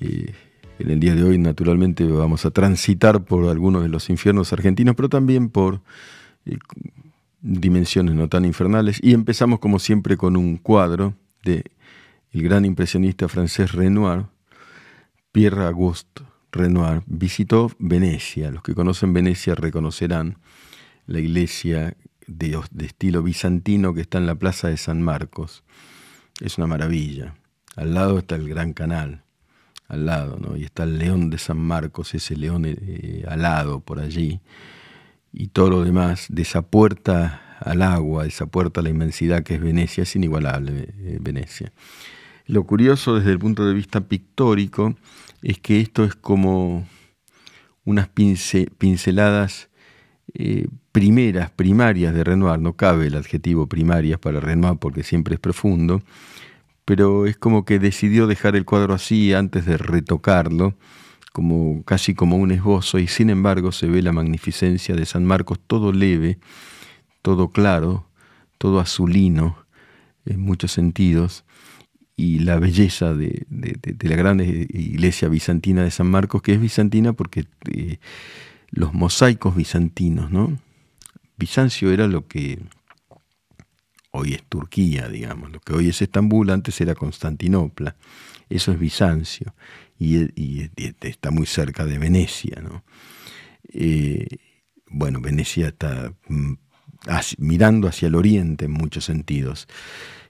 En el día de hoy, naturalmente, vamos a transitar por algunos de los infiernos argentinos, pero también por dimensiones no tan infernales. Y empezamos, como siempre, con un cuadro de el gran impresionista francés Renoir. Pierre-Auguste Renoir visitó Venecia. Los que conocen Venecia reconocerán la iglesia de estilo bizantino que está en la plaza de San Marcos. Es una maravilla. Al lado está el Gran Canal, al lado, ¿no? Y está el León de San Marcos, ese león alado por allí. Y todo lo demás, de esa puerta al agua, de esa puerta a la inmensidad que es Venecia, es inigualable Venecia. Lo curioso desde el punto de vista pictórico es que esto es como unas pinceladas primarias de Renoir. No cabe el adjetivo primarias para Renoir porque siempre es profundo, pero es como que decidió dejar el cuadro así antes de retocarlo, casi como un esbozo, y sin embargo se ve la magnificencia de San Marcos, todo leve, todo claro, todo azulino en muchos sentidos, y la belleza de la gran iglesia bizantina de San Marcos, que es bizantina porque los mosaicos bizantinos, ¿no? Bizancio era lo que hoy es Turquía, digamos, lo que hoy es Estambul, antes era Constantinopla, eso es Bizancio, y está muy cerca de Venecia, ¿no? Bueno, Venecia está mirando hacia el oriente en muchos sentidos,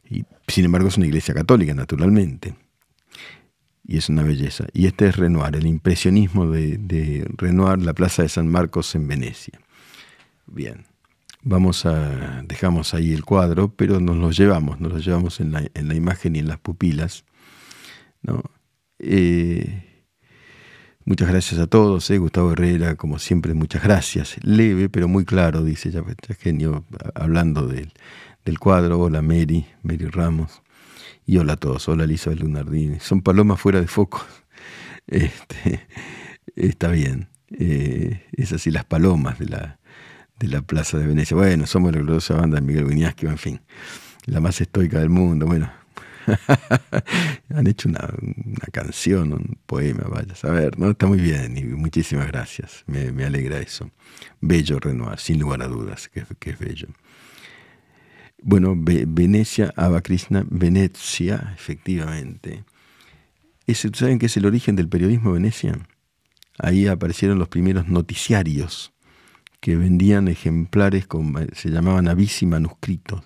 y sin embargo es una iglesia católica, naturalmente, y es una belleza. Y este es Renoir, el impresionismo de Renoir, la plaza de San Marcos en Venecia. Bien. Dejamos ahí el cuadro, pero nos lo llevamos en la imagen y en las pupilas, ¿no? Muchas gracias a todos, Gustavo Herrera, como siempre, muchas gracias. Leve, pero muy claro, dice ya genio, hablando del cuadro. Hola Mary Ramos. Y hola a todos, hola Elizabeth Lunardini. Son palomas fuera de foco. Está bien. Es así, las palomas de la Plaza de Venecia. Bueno, somos la gloriosa banda de Miguel Wiñaski, en fin, la más estoica del mundo. Bueno, han hecho una canción, un poema, vaya a saber, ¿no? Está muy bien y muchísimas gracias, me alegra eso. Bello Renoir, sin lugar a dudas, que es bello. Bueno, Venecia, Ava Krishna, Venecia, efectivamente. ¿Saben qué es el origen del periodismo de Venecia? Ahí aparecieron los primeros noticiarios que vendían ejemplares, se llamaban avisi manuscritos.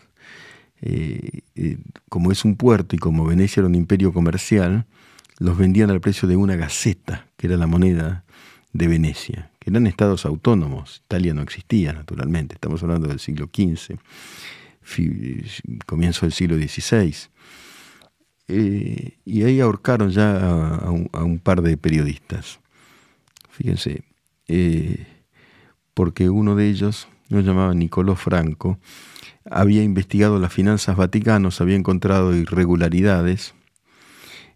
Como es un puerto y como Venecia era un imperio comercial, los vendían al precio de una gaceta, que era la moneda de Venecia, que eran estados autónomos. Italia no existía, naturalmente, estamos hablando del siglo XV, comienzo del siglo XVI. Y ahí ahorcaron ya a un par de periodistas. Fíjense, porque uno de ellos, lo llamaba Nicolò Franco, había investigado las finanzas vaticanas, había encontrado irregularidades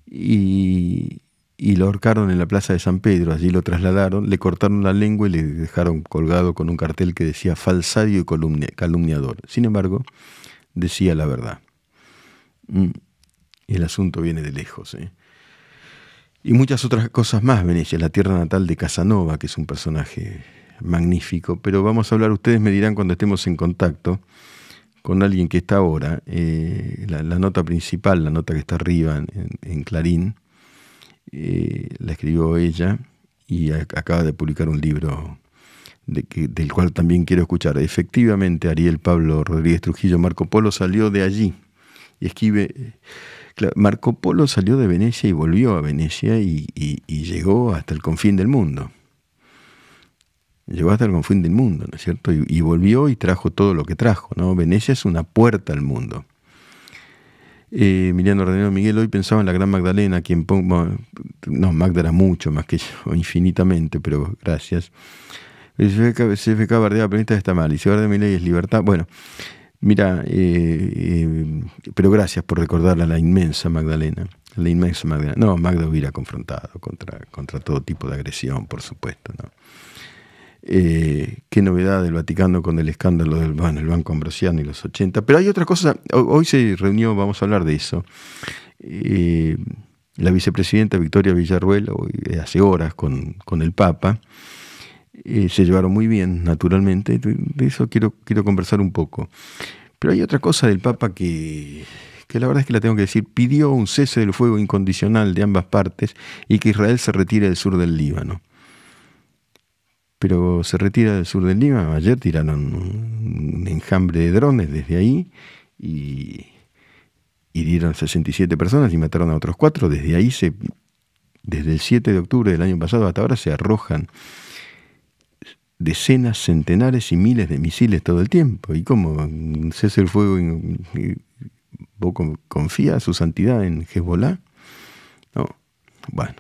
y lo ahorcaron en la plaza de San Pedro. Allí lo trasladaron, le cortaron la lengua y le dejaron colgado con un cartel que decía falsario y calumniador. Sin embargo, decía la verdad. Y el asunto viene de lejos, Y muchas otras cosas más. Venecia, la tierra natal de Casanova, que es un personaje magnífico, pero vamos a hablar, ustedes me dirán cuando estemos en contacto con alguien que está ahora, la nota principal, la nota que está arriba en Clarín, la escribió ella y acaba de publicar un libro del cual también quiero escuchar. Efectivamente, Ariel Pablo Rodríguez Trujillo, Marco Polo salió de allí y escribe... Claro, Marco Polo salió de Venecia y volvió a Venecia y llegó hasta el confín del mundo. Llegó hasta el confín del mundo, ¿no es cierto? Y volvió y trajo todo lo que trajo, ¿no? Venecia es una puerta al mundo. Emiliano Ranero Miguel, hoy pensaba en la gran Magdalena, quien no, Magda era mucho más que yo, infinitamente, pero gracias. CFK bardea peronista está mal, y si bardea Milei es libertad. Bueno, mira, pero gracias por recordar a la inmensa Magdalena. La inmensa Magdalena. No, Magda hubiera confrontado contra todo tipo de agresión, por supuesto, ¿no? Qué novedad del Vaticano con el escándalo del el Banco Ambrosiano y los 80. Pero hay otra cosa, hoy se reunió, vamos a hablar de eso, la vicepresidenta Victoria Villarruel, hace horas con el Papa. Se llevaron muy bien, naturalmente. De eso quiero conversar un poco. Pero hay otra cosa del Papa que la verdad es que la tengo que decir. Pidió un cese del fuego incondicional de ambas partes y que Israel se retire del sur del Líbano. Pero se retira del sur del Líbano. Ayer tiraron un enjambre de drones desde ahí y hirieron 67 personas y mataron a otros 4. Desde ahí, desde el 7 de octubre del año pasado hasta ahora, se arrojan decenas, centenares y miles de misiles todo el tiempo. ¿Y cómo? ¿Cese el fuego? ¿Vos confía su santidad en Hezbollah? No. Bueno.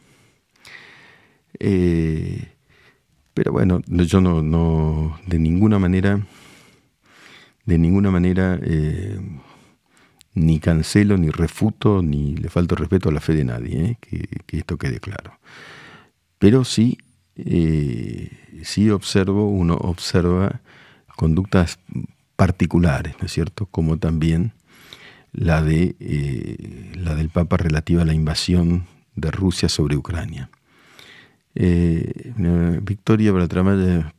Pero bueno, yo no de ninguna manera ni cancelo, ni refuto, ni le falto respeto a la fe de nadie, que esto quede claro. Pero sí uno observa conductas particulares, ¿no es cierto? Como también la del Papa relativa a la invasión de Rusia sobre Ucrania. Victoria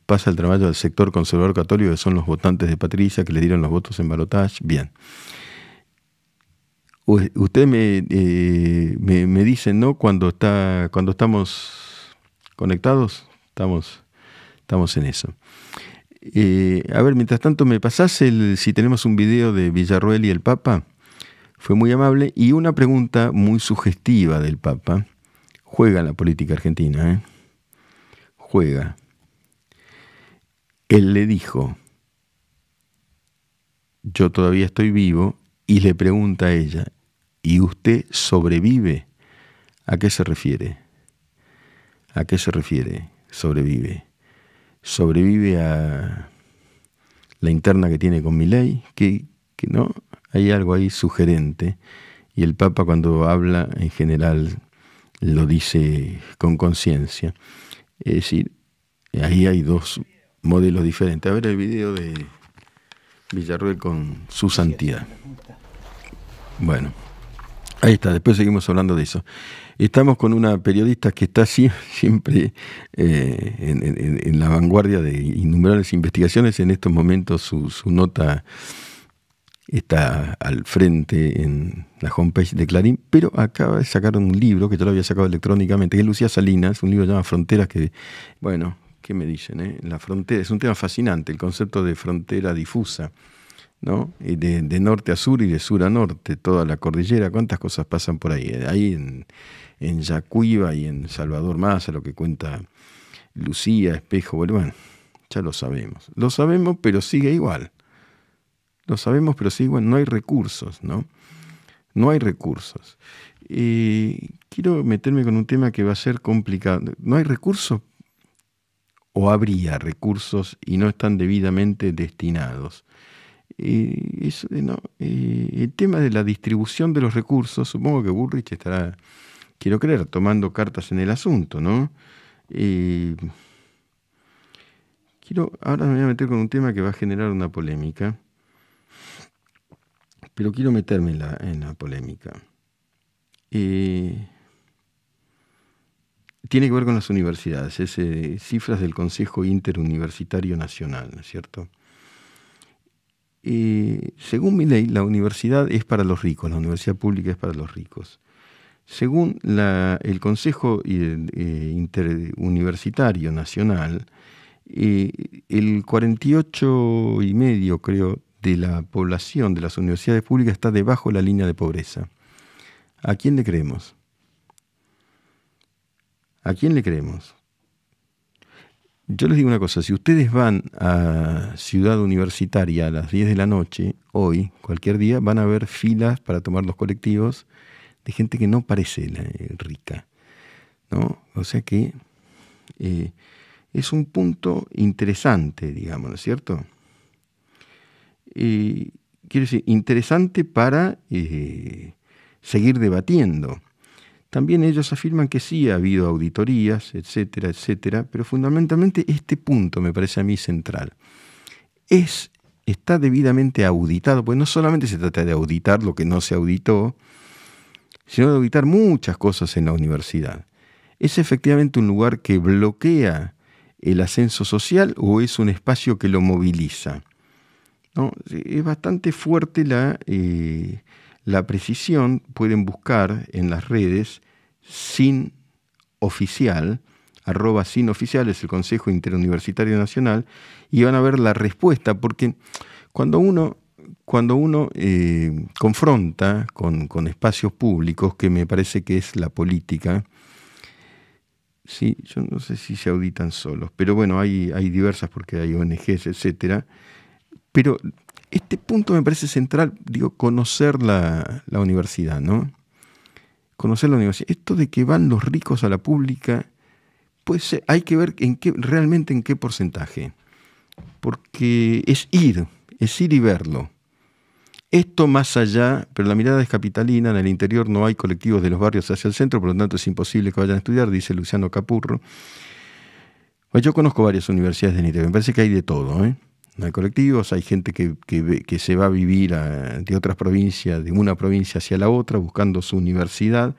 pasa el trabajo del sector conservador católico, que son los votantes de Patricia, que le dieron los votos en balotaje. Bien. Usted me dicen, ¿no? Cuando estamos conectados, estamos en eso. A ver, mientras tanto, ¿me pasás si tenemos un video de Villarruel y el Papa? Fue muy amable. Y una pregunta muy sugestiva del Papa. Juega en la política argentina, Juega. Él le dijo, yo todavía estoy vivo, y le pregunta a ella, ¿y usted sobrevive? ¿A qué se refiere? ¿A qué se refiere? Sobrevive. ¿Sobrevive a la interna que tiene con Milei? Que no, hay algo ahí sugerente. Y el Papa, cuando habla, en general lo dice con conciencia. Es decir, ahí hay dos modelos diferentes. A ver el video de Villarruel con su santidad. Bueno, ahí está, después seguimos hablando de eso. Estamos con una periodista que está siempre en la vanguardia de innumerables investigaciones. En estos momentos su nota está al frente en la homepage de Clarín, pero acaba de sacar un libro que yo lo había sacado electrónicamente, que es Lucía Salinas, un libro llamado Fronteras, que, bueno, ¿qué me dicen? La frontera es un tema fascinante, el concepto de frontera difusa, ¿no? De norte a sur y de sur a norte, toda la cordillera, cuántas cosas pasan por ahí. Ahí en Yacuiba y en Salvador Maza, lo que cuenta Lucía, Espejo, bueno, ya lo sabemos, pero sigue igual. Lo sabemos, pero sí, bueno, no hay recursos, ¿no? No hay recursos. Quiero meterme con un tema que va a ser complicado. ¿No hay recursos o habría recursos y no están debidamente destinados? El tema de la distribución de los recursos, supongo que Bullrich estará, quiero creer, tomando cartas en el asunto, ¿no? Ahora me voy a meter con un tema que va a generar una polémica. Pero quiero meterme en la polémica. Tiene que ver con las universidades, cifras del Consejo Interuniversitario Nacional, ¿no es cierto? Según mi ley, la universidad es para los ricos, la universidad pública es para los ricos. Según el Consejo Interuniversitario Nacional, el 48,5%, creo, de la población de las universidades públicas está debajo de la línea de pobreza. ¿A quién le creemos? ¿A quién le creemos? Yo les digo una cosa, si ustedes van a Ciudad Universitaria a las 10 de la noche, hoy, cualquier día, van a ver filas para tomar los colectivos de gente que no parece rica, ¿no? O sea que es un punto interesante, digamos, ¿no es cierto? Quiero decir, interesante para seguir debatiendo. También ellos afirman que sí ha habido auditorías, etcétera, etcétera, pero fundamentalmente este punto me parece a mí central. Está debidamente auditado, pues no solamente se trata de auditar lo que no se auditó, sino de auditar muchas cosas en la universidad. ¿Es efectivamente un lugar que bloquea el ascenso social o es un espacio que lo moviliza? ¿No? Es bastante fuerte la precisión. Pueden buscar en las redes SIN Oficial, @SIN Oficial, es el Consejo Interuniversitario Nacional, y van a ver la respuesta, porque cuando uno confronta con espacios públicos, que me parece que es la política, sí, yo no sé si se auditan solos, pero bueno, hay diversas porque hay ONGs, etcétera. Pero este punto me parece central, conocer la universidad, ¿no? Conocer la universidad. Esto de que van los ricos a la pública, pues hay que ver realmente en qué porcentaje. Porque es ir y verlo. Esto más allá, pero la mirada es capitalina, en el interior no hay colectivos de los barrios hacia el centro, por lo tanto es imposible que vayan a estudiar, dice Luciano Capurro. Pues yo conozco varias universidades del interior, me parece que hay de todo, ¿eh? Hay colectivos, hay gente que se va a vivir de otras provincias, de una provincia hacia la otra, buscando su universidad.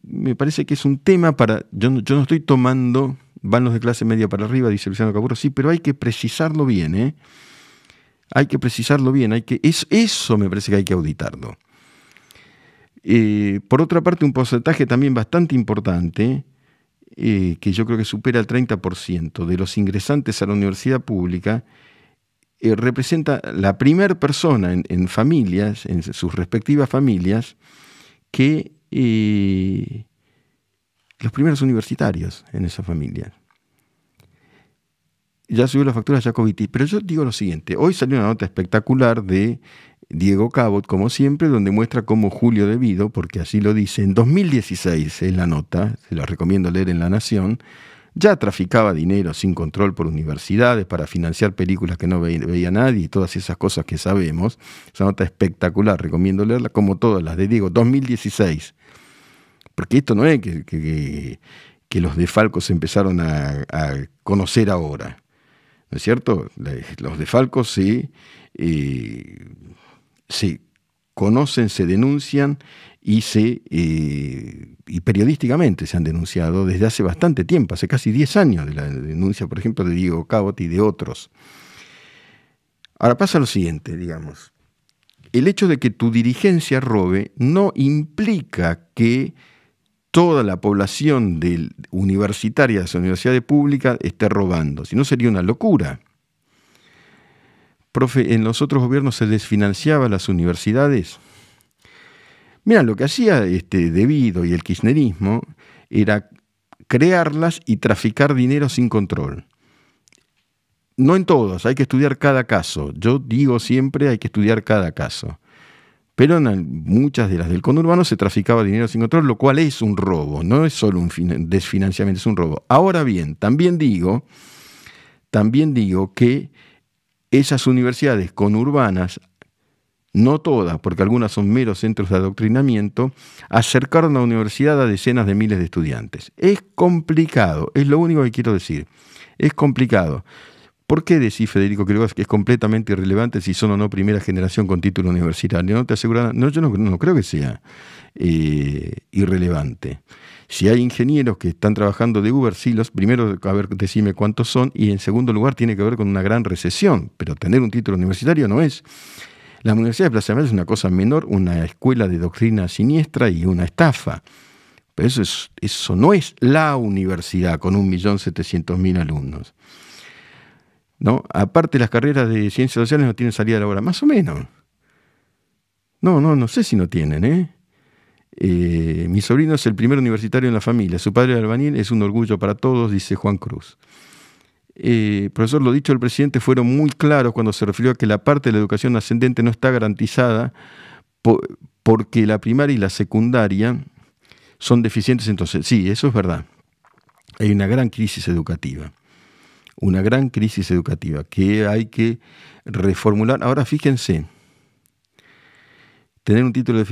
Me parece que es un tema para... Yo no estoy tomando... Van los de clase media para arriba, dice Luciano Capurro, sí, pero hay que precisarlo bien, ¿eh? Hay que precisarlo bien, eso me parece que hay que auditarlo. Por otra parte, un porcentaje también bastante importante, que yo creo que supera el 30% de los ingresantes a la universidad pública, representa la primera persona en familias, en sus respectivas familias, que los primeros universitarios en esas familias. Ya subió la factura Jacobiti, pero yo digo lo siguiente, hoy salió una nota espectacular de Diego Cabot, como siempre, donde muestra cómo Julio De Vido, porque así lo dice, en 2016 es la nota, se la recomiendo leer en La Nación, ya traficaba dinero sin control por universidades para financiar películas que no veía nadie y todas esas cosas que sabemos. Esa nota espectacular, recomiendo leerla, como todas las de Diego, 2016. Porque esto no es que los de Falco se empezaron a conocer ahora. ¿No es cierto? Los de Falco se conocen, se denuncian y periodísticamente se han denunciado desde hace bastante tiempo, hace casi 10 años de la denuncia, por ejemplo, de Diego Cabot y de otros. Ahora pasa lo siguiente, digamos. El hecho de que tu dirigencia robe no implica que toda la población universitaria de las universidades públicas esté robando, si no sería una locura. Profe, ¿en los otros gobiernos se desfinanciaban las universidades? Mira, lo que hacía De Vido y el kirchnerismo era crearlas y traficar dinero sin control. No en todos, hay que estudiar cada caso. Yo digo siempre hay que estudiar cada caso. Pero en muchas de las del conurbano se traficaba dinero sin control, lo cual es un robo, no es solo un desfinanciamiento, es un robo. Ahora bien, también digo que esas universidades conurbanas, no todas, porque algunas son meros centros de adoctrinamiento, acercaron a la universidad a decenas de miles de estudiantes. Es complicado, es lo único que quiero decir, es complicado. ¿Por qué decís, Federico Quiroga, que es completamente irrelevante si son o no primera generación con título universitario? No te aseguran, no, yo no creo que sea irrelevante. Si hay ingenieros que están trabajando de Uber, sí, primero, a ver, decime cuántos son, y en segundo lugar tiene que ver con una gran recesión, pero tener un título universitario no es. La Universidad de Plaza de Mayo es una cosa menor, una escuela de doctrina siniestra y una estafa. Pero eso no es la universidad con 1.700.000 alumnos. ¿No? Aparte, las carreras de ciencias sociales no tienen salida laboral, más o menos. No sé si no tienen, mi sobrino es el primer universitario en la familia, su padre albañil, es un orgullo para todos, dice Juan Cruz. Profesor, lo dicho del presidente fueron muy claros cuando se refirió a que la parte de la educación ascendente no está garantizada porque la primaria y la secundaria son deficientes. Entonces, sí, eso es verdad. Hay una gran crisis educativa. Una gran crisis educativa que hay que reformular. Ahora fíjense, tener un título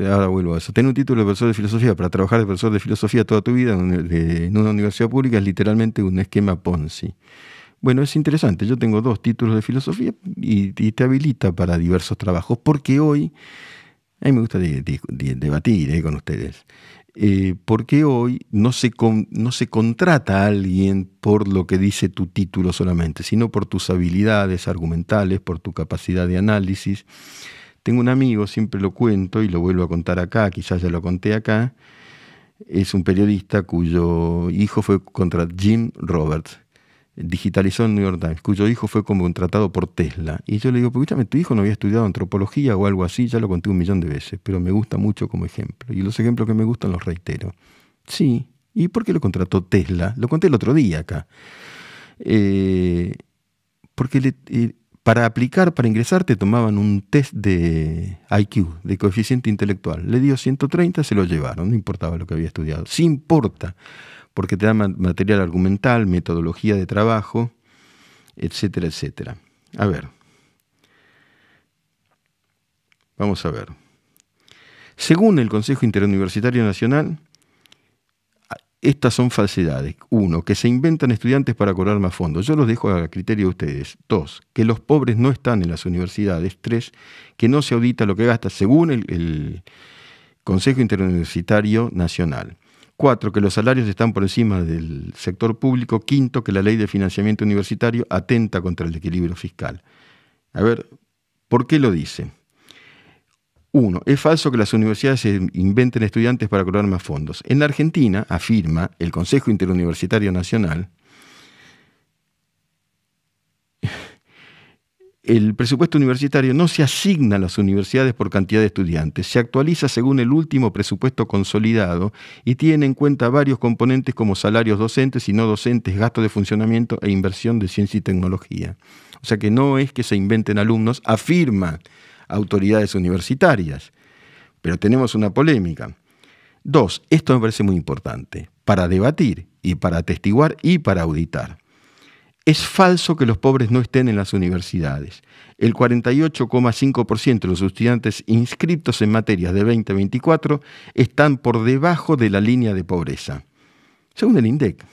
ahora vuelvo a eso, tener un título de profesor de filosofía para trabajar de profesor de filosofía toda tu vida en una universidad pública es literalmente un esquema Ponzi. Bueno, es interesante, yo tengo 2 títulos de filosofía y te habilita para diversos trabajos, porque hoy A mí me gusta debatir con ustedes. ¿Por qué hoy no se contrata a alguien por lo que dice tu título solamente, sino por tus habilidades argumentales, por tu capacidad de análisis? Tengo un amigo, siempre lo cuento y lo vuelvo a contar acá, quizás ya lo conté acá, es un periodista cuyo hijo fue contra Jim Roberts, digitalizó en New York Times, cuyo hijo fue como contratado por Tesla. Y yo le digo, escúchame, tu hijo no había estudiado antropología o algo así, ya lo conté 1.000.000 de veces, pero me gusta mucho como ejemplo. Y los ejemplos que me gustan los reitero. Sí, ¿y por qué lo contrató Tesla? Lo conté el otro día acá. Porque para ingresar te tomaban un test de IQ, de coeficiente intelectual. Le dio 130, se lo llevaron, no importaba lo que había estudiado. Sí importa, porque te da material argumental, metodología de trabajo, etcétera, etcétera. A ver. Vamos a ver. Según el Consejo Interuniversitario Nacional, estas son falsedades. 1, que se inventan estudiantes para cobrar más fondos. Yo los dejo a criterio de ustedes. 2, que los pobres no están en las universidades. 3, que no se audita lo que gasta según el Consejo Interuniversitario Nacional. 4, que los salarios están por encima del sector público. 5, que la ley de financiamiento universitario atenta contra el equilibrio fiscal. A ver, ¿por qué lo dice? 1. Es falso que las universidades se inventen estudiantes para cobrar más fondos. En la Argentina, afirma el Consejo Interuniversitario Nacional, el presupuesto universitario no se asigna a las universidades por cantidad de estudiantes, se actualiza según el último presupuesto consolidado y tiene en cuenta varios componentes como salarios docentes y no docentes, gastos de funcionamiento e inversión de ciencia y tecnología. O sea que no es que se inventen alumnos, afirman autoridades universitarias. Pero tenemos una polémica. 2, esto me parece muy importante, para debatir y para atestiguar y para auditar. Es falso que los pobres no estén en las universidades. El 48,5% de los estudiantes inscritos en materias de 2024 están por debajo de la línea de pobreza. Según el INDEC,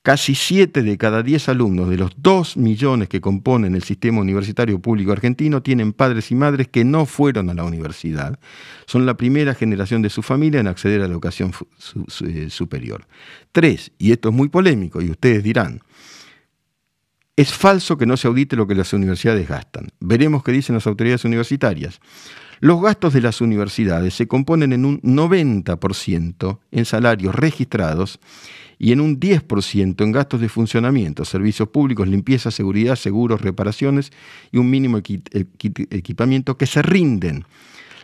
casi 7 de cada 10 alumnos de los 2 millones que componen el sistema universitario público argentino tienen padres y madres que no fueron a la universidad. Son la primera generación de su familia en acceder a la educación superior. 3, y esto es muy polémico, y ustedes dirán, es falso que no se audite lo que las universidades gastan. Veremos qué dicen las autoridades universitarias. Los gastos de las universidades se componen en un 90% en salarios registrados y en un 10% en gastos de funcionamiento, servicios públicos, limpieza, seguridad, seguros, reparaciones y un mínimo equipamiento que se rinden.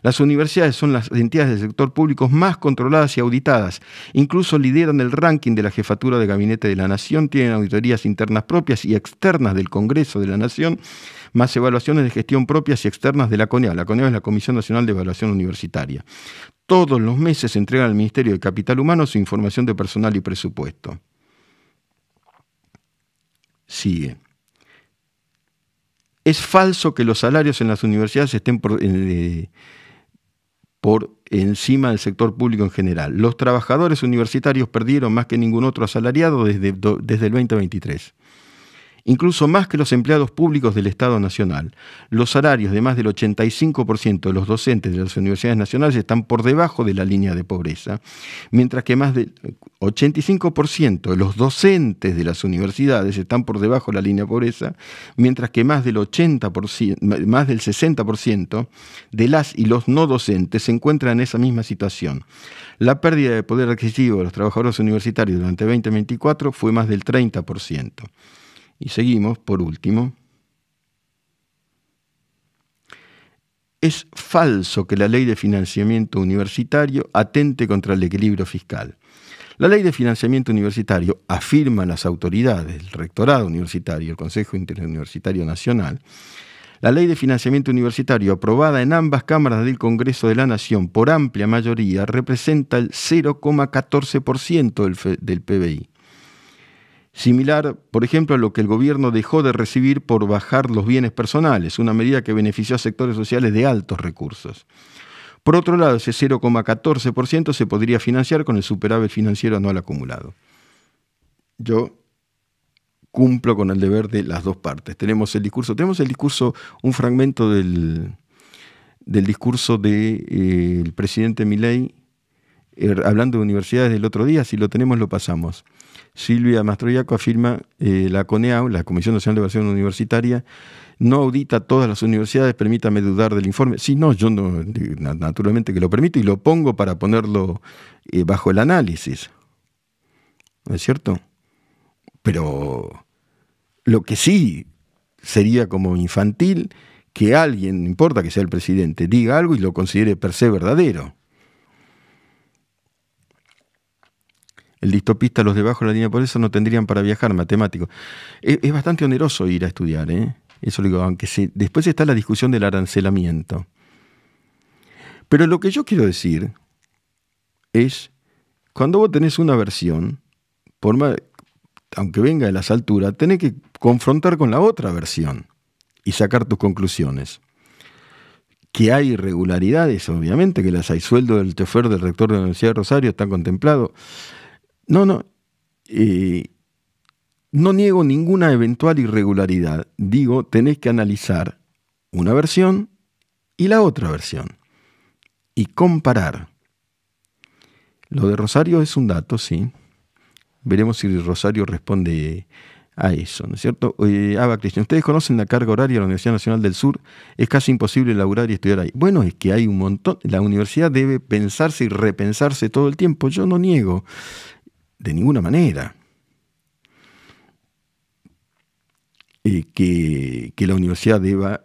Las universidades son las entidades del sector público más controladas y auditadas. Incluso lideran el ranking de la Jefatura de Gabinete de la Nación, tienen auditorías internas propias y externas del Congreso de la Nación, más evaluaciones de gestión propias y externas de la CONEAB. La CONEAB es la Comisión Nacional de Evaluación Universitaria. Todos los meses se entregan al Ministerio de Capital Humano su información de personal y presupuesto. Sigue. Es falso que los salarios en las universidades estén por encima del sector público en general. Los trabajadores universitarios perdieron más que ningún otro asalariado desde el 2023. Incluso más que los empleados públicos del Estado Nacional. Los salarios de más del 85% de los docentes de las universidades nacionales están por debajo de la línea de pobreza, mientras que más del 85% de los docentes de las universidades están por debajo de la línea de pobreza, mientras que más del 60% de las y los no docentes se encuentran en esa misma situación. La pérdida de poder adquisitivo de los trabajadores universitarios durante 2024 fue más del 30%. Y seguimos, por último. Es falso que la ley de financiamiento universitario atente contra el equilibrio fiscal. La ley de financiamiento universitario, afirman las autoridades, el rectorado universitario, el Consejo Interuniversitario Nacional, la ley de financiamiento universitario aprobada en ambas cámaras del Congreso de la Nación por amplia mayoría representa el 0,14% del PBI. Similar, por ejemplo, a lo que el gobierno dejó de recibir por bajar los bienes personales, una medida que benefició a sectores sociales de altos recursos. Por otro lado, ese 0,14% se podría financiar con el superávit financiero anual acumulado. Yo cumplo con el deber de las dos partes. Tenemos el discurso, un fragmento del del discurso del presidente Milei, hablando de universidades del otro día. Si lo tenemos, lo pasamos. Silvia Mastroianni afirma, la CONEAU, la Comisión Nacional de Evaluación Universitaria, no audita todas las universidades, permítame dudar del informe. Sí, no, yo no, naturalmente que lo permito y lo pongo para ponerlo bajo el análisis. ¿No es cierto? Pero lo que sí sería como infantil que alguien, no importa que sea el presidente, diga algo y lo considere per se verdadero. El distopista, los debajo de la línea de pobreza no tendrían para viajar, matemático. Es bastante oneroso ir a estudiar, Eso lo digo, aunque después está la discusión del arancelamiento. Pero lo que yo quiero decir es, cuando vos tenés una versión, aunque venga de las alturas, tenés que confrontar con la otra versión y sacar tus conclusiones. Que hay irregularidades, obviamente, que las hay. Sueldo del chofer del rector de la Universidad de Rosario está contemplado. No niego ninguna eventual irregularidad. Digo, tenés que analizar una versión y la otra versión y comparar. Lo de Rosario es un dato, sí. Veremos si Rosario responde a eso, ¿no es cierto? Ava Cristian, ¿ustedes conocen la carga horaria de la Universidad Nacional del Sur? Es casi imposible laburar y estudiar ahí. Bueno, es que hay un montón. La universidad debe pensarse y repensarse todo el tiempo. Yo no niego de ninguna manera que la universidad deba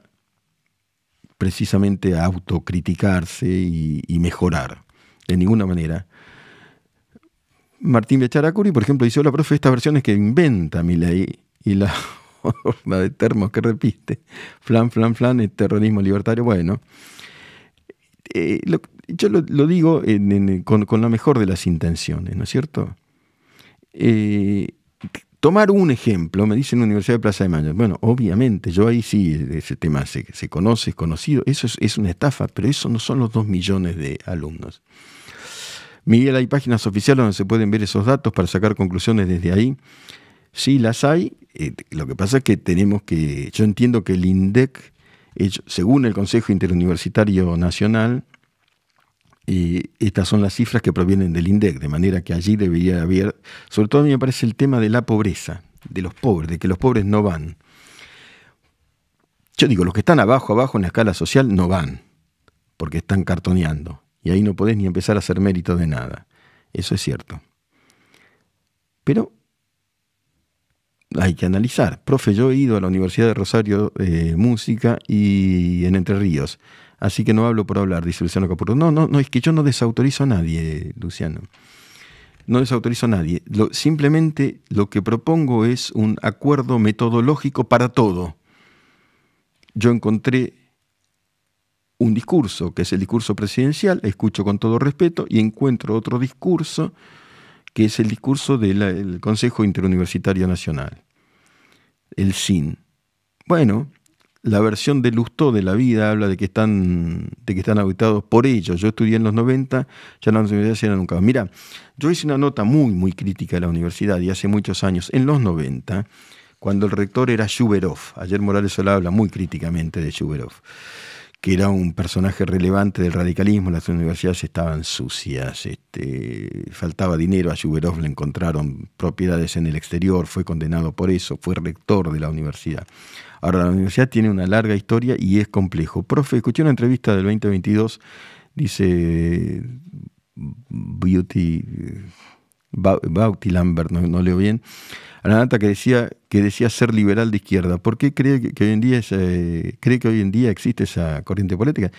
precisamente autocriticarse y mejorar. De ninguna manera. Martín Becharacuri, por ejemplo, dice: hola, profe, estas versiones que inventa Milei y la horda de termos que repite, flan, terrorismo libertario. Bueno, yo lo digo con la mejor de las intenciones, ¿no es cierto? Tomar un ejemplo, me dicen Universidad de Plaza de Mayo. Bueno, obviamente, yo ahí sí, ese tema se conoce, es conocido. Eso es una estafa, pero eso no son los 2 millones de alumnos. Miguel, hay páginas oficiales donde se pueden ver esos datos para sacar conclusiones desde ahí. Sí, las hay. Lo que pasa es que yo entiendo que el INDEC, según el Consejo Interuniversitario Nacional, estas son las cifras que provienen del INDEC, de manera que allí debería haber, sobre todo a mí me parece el tema de la pobreza, de los pobres, de que los pobres no van. Yo digo, los que están abajo en la escala social no van, porque están cartoneando. Y ahí no podés ni empezar a hacer mérito de nada. Eso es cierto. Pero hay que analizar. Profe, yo he ido a la Universidad de Rosario música y en Entre Ríos. Así que no hablo por hablar, dice Luciano Capurro. No, es que yo no desautorizo a nadie, Luciano. No desautorizo a nadie. Simplemente lo que propongo es un acuerdo metodológico para todo. Yo encontré un discurso, que es el discurso presidencial, escucho con todo respeto, y encuentro otro discurso, que es el discurso del Consejo Interuniversitario Nacional, el CIN. Bueno, la versión de Lustó de la vida habla de que están auditados por ellos. Yo estudié en los 90, ya las universidades eran un caos. Mira, yo hice una nota muy, muy crítica de la universidad, y hace muchos años, en los 90, cuando el rector era Shuberov. Ayer Morales Solá habla muy críticamente de Shuberov, que era un personaje relevante del radicalismo. Las universidades estaban sucias, faltaba dinero, a Shuberov le encontraron propiedades en el exterior, fue condenado por eso, fue rector de la universidad. Ahora, la universidad tiene una larga historia y es complejo. Profe, escuché una entrevista del 2022, dice Bauti Lambert, no leo bien, a la nata que decía ser liberal de izquierda. ¿Por qué cree que hoy en día existe esa corriente política?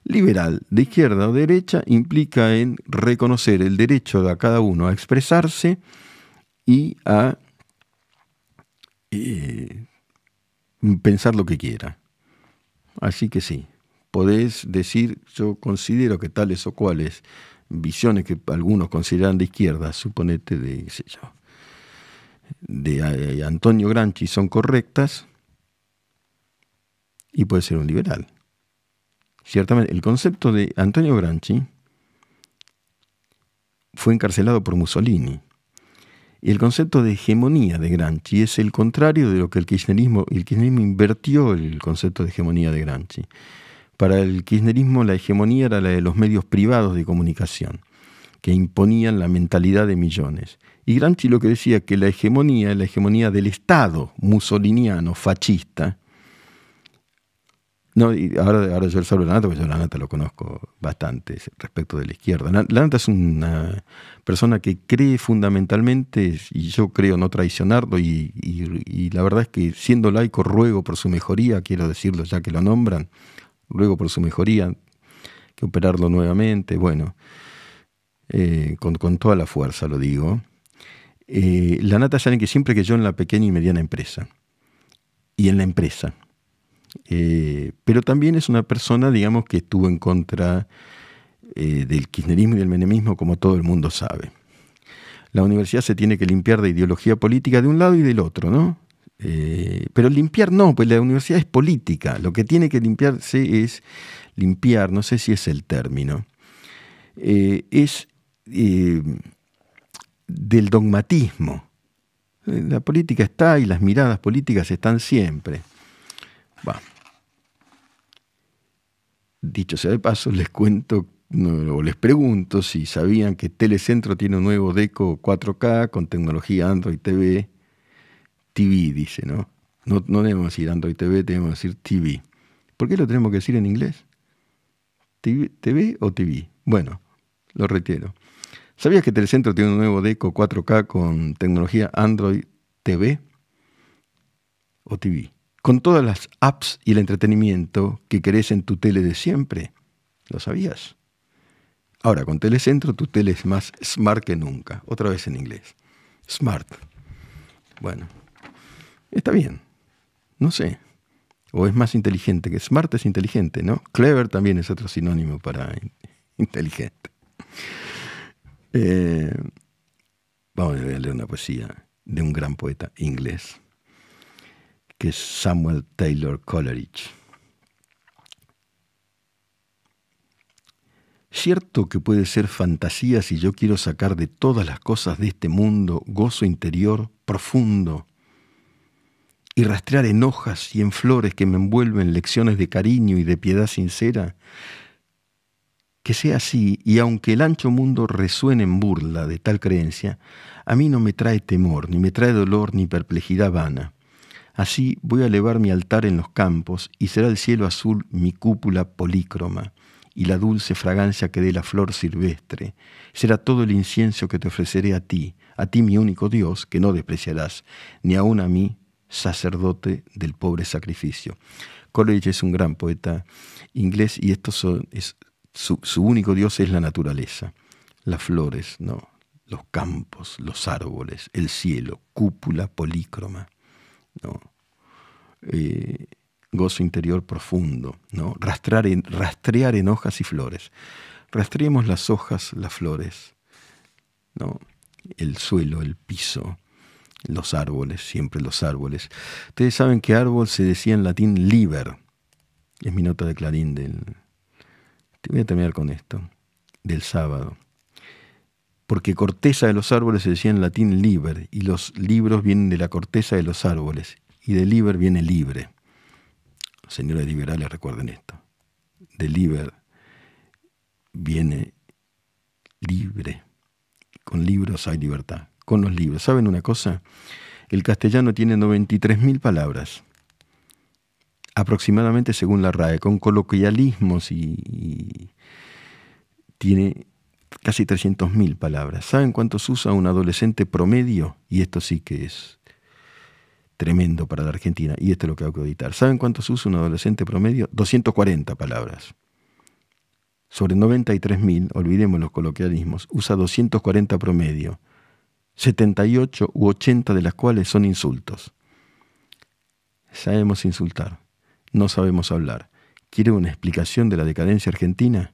Liberal de izquierda o derecha implica en reconocer el derecho de cada uno a expresarse y a pensar lo que quiera. Así que sí, podés decir, yo considero que tales o cuales visiones que algunos consideran de izquierda, suponete de Antonio Gramsci, son correctas, y puede ser un liberal. Ciertamente, el concepto de Antonio Gramsci fue encarcelado por Mussolini. Y el concepto de hegemonía de Gramsci es el contrario de lo que el kirchnerismo invirtió el concepto de hegemonía de Gramsci. Para el kirchnerismo la hegemonía era la de los medios privados de comunicación, que imponían la mentalidad de millones. Y Gramsci lo que decía que la hegemonía es la hegemonía del Estado mussoliniano, fascista. No, y ahora yo hablo de Lanata, porque yo Lanata lo conozco bastante respecto de la izquierda. Lanata es una persona que cree fundamentalmente, y yo creo no traicionarlo, y la verdad es que siendo laico ruego por su mejoría, quiero decirlo ya que lo nombran, ruego por su mejoría, que operarlo nuevamente, bueno, con toda la fuerza lo digo. Lanata es alguien que siempre creyó en la pequeña y mediana empresa, y en la empresa. Pero también es una persona, digamos, que estuvo en contra del kirchnerismo y del menemismo, como todo el mundo sabe. La universidad se tiene que limpiar de ideología política de un lado y del otro, ¿no? Pero limpiar no, pues la universidad es política. Lo que tiene que limpiarse es limpiar, no sé si es el término, es del dogmatismo. La política está y las miradas políticas están siempre. Bah. Dicho sea de paso, les cuento o les pregunto si sabían que Telecentro tiene un nuevo Deco 4K con tecnología Android TV. TV dice, ¿no? No debemos decir Android TV, debemos decir TV. ¿Por qué lo tenemos que decir en inglés? ¿TV o TV? Bueno, lo reitero. ¿Sabías que Telecentro tiene un nuevo Deco 4K con tecnología Android TV o TV? Con todas las apps y el entretenimiento que querés en tu tele de siempre. ¿Lo sabías? Ahora, con Telecentro tu tele es más smart que nunca. Otra vez en inglés. Smart. Bueno, está bien. No sé. O es más inteligente, que smart es inteligente, ¿no? Clever también es otro sinónimo para inteligente. Vamos a leer una poesía de un gran poeta inglés, que es Samuel Taylor Coleridge. Cierto que puede ser fantasía si yo quiero sacar de todas las cosas de este mundo gozo interior profundo y rastrear en hojas y en flores que me envuelven lecciones de cariño y de piedad sincera. Que sea así, y aunque el ancho mundo resuene en burla de tal creencia, a mí no me trae temor, ni me trae dolor, ni perplejidad vana. Así voy a elevar mi altar en los campos, y será el cielo azul mi cúpula polícroma, y la dulce fragancia que dé la flor silvestre. Será todo el incienso que te ofreceré a ti mi único Dios, que no despreciarás, ni aun a mí, sacerdote del pobre sacrificio. Coleridge es un gran poeta inglés, y su único Dios es la naturaleza, las flores, ¿no? Los campos, los árboles, el cielo, cúpula polícroma, ¿no? Gozo interior profundo, ¿no? Rastrear en hojas y flores. Rastreemos las hojas, las flores, ¿no? El suelo, el piso, los árboles, siempre los árboles. Ustedes saben que árbol se decía en latín liber. Es mi nota de Clarín voy a terminar con esto, del sábado. Porque corteza de los árboles se decía en latín liber, y los libros vienen de la corteza de los árboles, y de liber viene libre. Señores liberales, recuerden esto. De liber viene libre. Con libros hay libertad. Con los libros. ¿Saben una cosa? El castellano tiene 93.000 palabras. Aproximadamente según la RAE, con coloquialismos y tiene casi 300.000 palabras. ¿Saben cuántos usa un adolescente promedio? Y esto sí que es tremendo para la Argentina, y esto es lo que hago que editar. ¿Saben cuántos usa un adolescente promedio? 240 palabras. Sobre 93.000, olvidemos los coloquialismos, usa 240 promedio. 78 u 80 de las cuales son insultos. Sabemos insultar. No sabemos hablar. ¿Quiere una explicación de la decadencia argentina?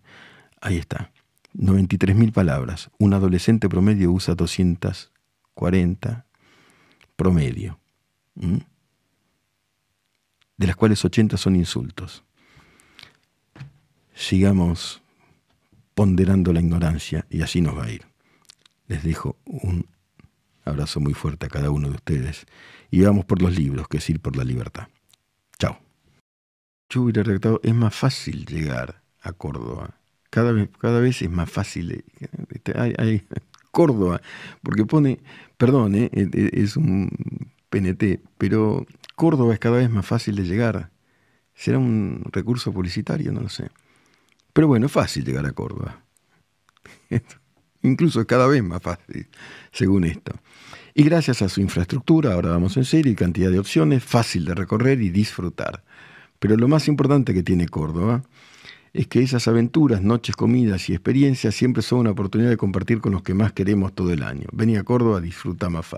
Ahí está. 93.000 palabras. Un adolescente promedio usa 240 promedio. De las cuales 80 son insultos. Sigamos ponderando la ignorancia y así nos va a ir. Les dejo un abrazo muy fuerte a cada uno de ustedes y vamos por los libros, que es ir por la libertad. Chao. Yo hubiera redactado, es más fácil llegar a Córdoba. Cada vez es más fácil. Córdoba, porque pone, perdón, es un PNT, pero Córdoba es cada vez más fácil de llegar. ¿Será un recurso publicitario? No lo sé. Pero bueno, es fácil llegar a Córdoba. Incluso es cada vez más fácil, según esto. Y gracias a su infraestructura, ahora vamos en serio, y cantidad de opciones, fácil de recorrer y disfrutar. Pero lo más importante que tiene Córdoba es que esas aventuras, noches, comidas y experiencias siempre son una oportunidad de compartir con los que más queremos todo el año. Vení a Córdoba, disfruta más fácil.